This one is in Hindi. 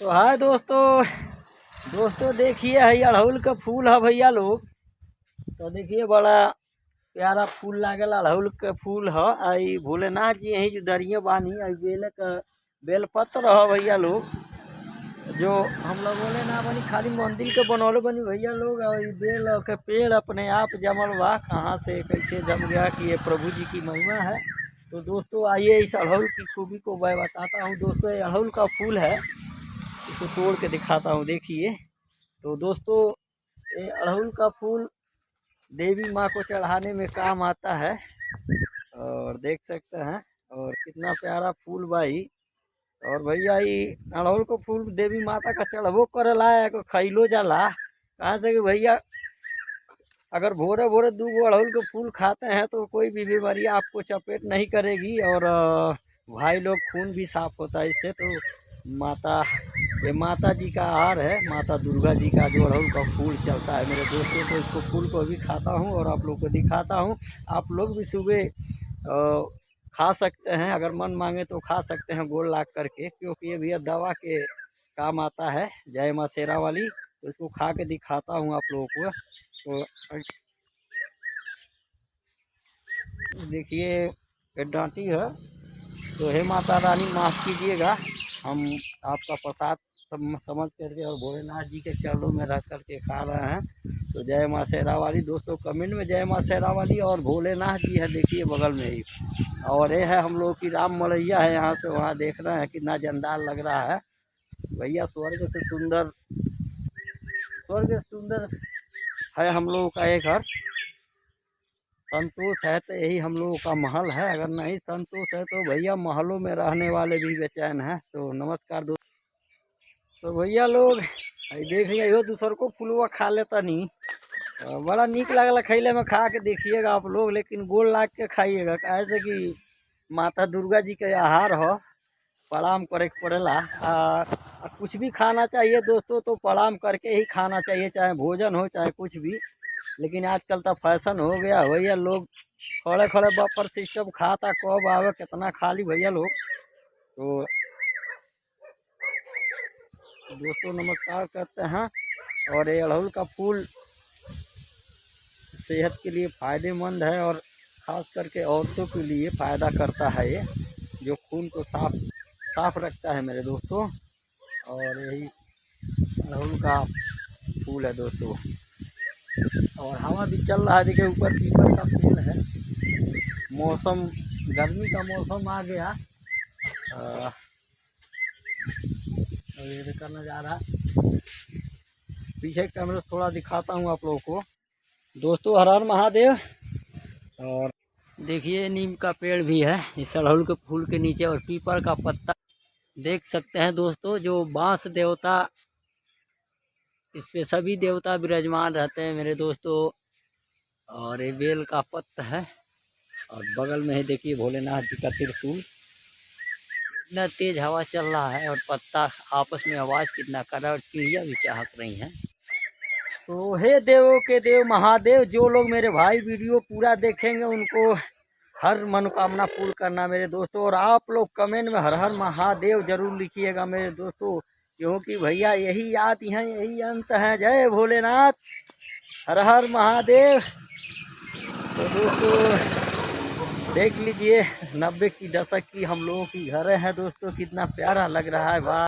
तो हाय दोस्तों। दोस्तों देखिए है अड़हुल का फूल है भैया लोग। तो देखिए बड़ा प्यारा फूल लागल अड़हुल के फूल है। आई भोलेनाथ जी यही जो दरिया बानी आई बेल का बेलपत्र है भैया लोग। जो हम लोग बोले ना बनी खाली मंदिर के बनौले बनी भैया लोग। और ये बेल के पेड़ अपने आप जमल बा, कहाँ से कैसे जम गया कि ये प्रभु जी की महिमा है। तो दोस्तों आइए इस अड़हुल की खूबी को मैं बताता हूँ। दोस्तों ये अड़हुल का फूल है, इसको तोड़ के दिखाता हूँ देखिए। तो दोस्तों ये अड़हुल का फूल देवी माँ को चढ़ाने में काम आता है, और देख सकते हैं। और कितना प्यारा फूल भाई। और भैया ये अड़हुल को फूल देवी माता का चढ़बो करेला खैलो जाला। कहाँ से कि भैया अगर भोरे भोरे 2 अड़हुल के फूल खाते हैं तो कोई भी बीमारी आपको चपेट नहीं करेगी। और भाई लोग खून भी साफ होता है इससे। तो माता ये माता जी का आहार है, माता दुर्गा जी का जो अड़हुल का फूल चलता है मेरे दोस्तों। तो इसको फूल को भी खाता हूँ और आप लोग को दिखाता हूँ। आप लोग भी सुबह खा सकते हैं, अगर मन मांगे तो खा सकते हैं गोल लाग करके, क्योंकि ये भी दवा के काम आता है। जय माँ शेरा वाली। तो इसको खा के दिखाता हूँ आप लोगों को। तो देखिए ये डांटी है। तो हे माता रानी माफ़ कीजिएगा, हम आपका प्रसाद समझ करके और भोलेनाथ जी के चरणों में रख करके खा रहे हैं। तो जय माँ शेरा वाली। दोस्तों कमेंट में जय माँ शेरा वाली। और भोलेनाथ जी है देखिए बगल में ही। और ये है हम लोग की राम मलैया है, यहाँ से वहाँ देख रहे हैं कितना जंदार लग रहा है भैया। स्वर्ग से सुंदर, स्वर्ग से सुंदर है हम लोगों का ये घर। संतोष है तो यही हम लोगों का महल है, अगर नहीं संतोष है तो भैया महलों में रहने वाले भी बेचैन हैं। तो नमस्कार दोस्तों। तो भैया लोग देख लिया यो दूसर को फुलवा खा लेता नहीं। बड़ा नीक लगला खैले में, खा के देखिएगा आप लोग, लेकिन गोल लाग के खाइएगा। कैसे कि माता दुर्गा जी के आहार हो, प्रणाम करे के पड़ेला। कुछ भी खाना चाहिए दोस्तों तो प्रणाम करके ही खाना चाहिए, चाहे भोजन हो चाहे कुछ भी। लेकिन आजकल तो फैशन हो गया भैया, लोग खड़े खड़े बफर सिस्टम खाता, कब आवे कितना खाली भैया लोग। तो दोस्तों नमस्कार करते हैं। और ये अड़हुल का फूल सेहत के लिए फ़ायदेमंद है, और ख़ास करके औरतों के लिए फ़ायदा करता है ये, जो खून को साफ रखता है मेरे दोस्तों। और यही अड़हुल का फूल है दोस्तों। और हवा भी चल रहा है, देखिए ऊपर पीपल का पेड़ है। मौसम गर्मी का मौसम आ गया। और ये देखा नज़ारा पीछे कैमरे से थोड़ा दिखाता हूँ आप लोगों को। दोस्तों हर हर महादेव। और देखिए नीम का पेड़ भी है इस अड़हुल के फूल के नीचे, और पीपल का पत्ता देख सकते हैं दोस्तों। जो बांस देवता, इस पे सभी देवता विराजमान रहते हैं मेरे दोस्तों। और ये बेल का पत्ता है, और बगल में ही देखिए भोलेनाथ जी का त्रिशूल। इतना तेज हवा चल रहा है, और पत्ता आपस में आवाज़ कितना कर रहा है, और चिड़िया भी चहक रही हैं। तो हे देवों के देव महादेव, जो लोग मेरे भाई वीडियो पूरा देखेंगे उनको हर मनोकामना पूर्ण करना मेरे दोस्तों। और आप लोग कमेंट में हर हर महादेव जरूर लिखिएगा मेरे दोस्तों, क्योंकि भैया यही आती हैं यही अंत है। जय भोलेनाथ, हर हर महादेव। तो दोस्तों देख लीजिए 90 की दशक की हम लोगों की घर है दोस्तों, कितना प्यारा लग रहा है वाह।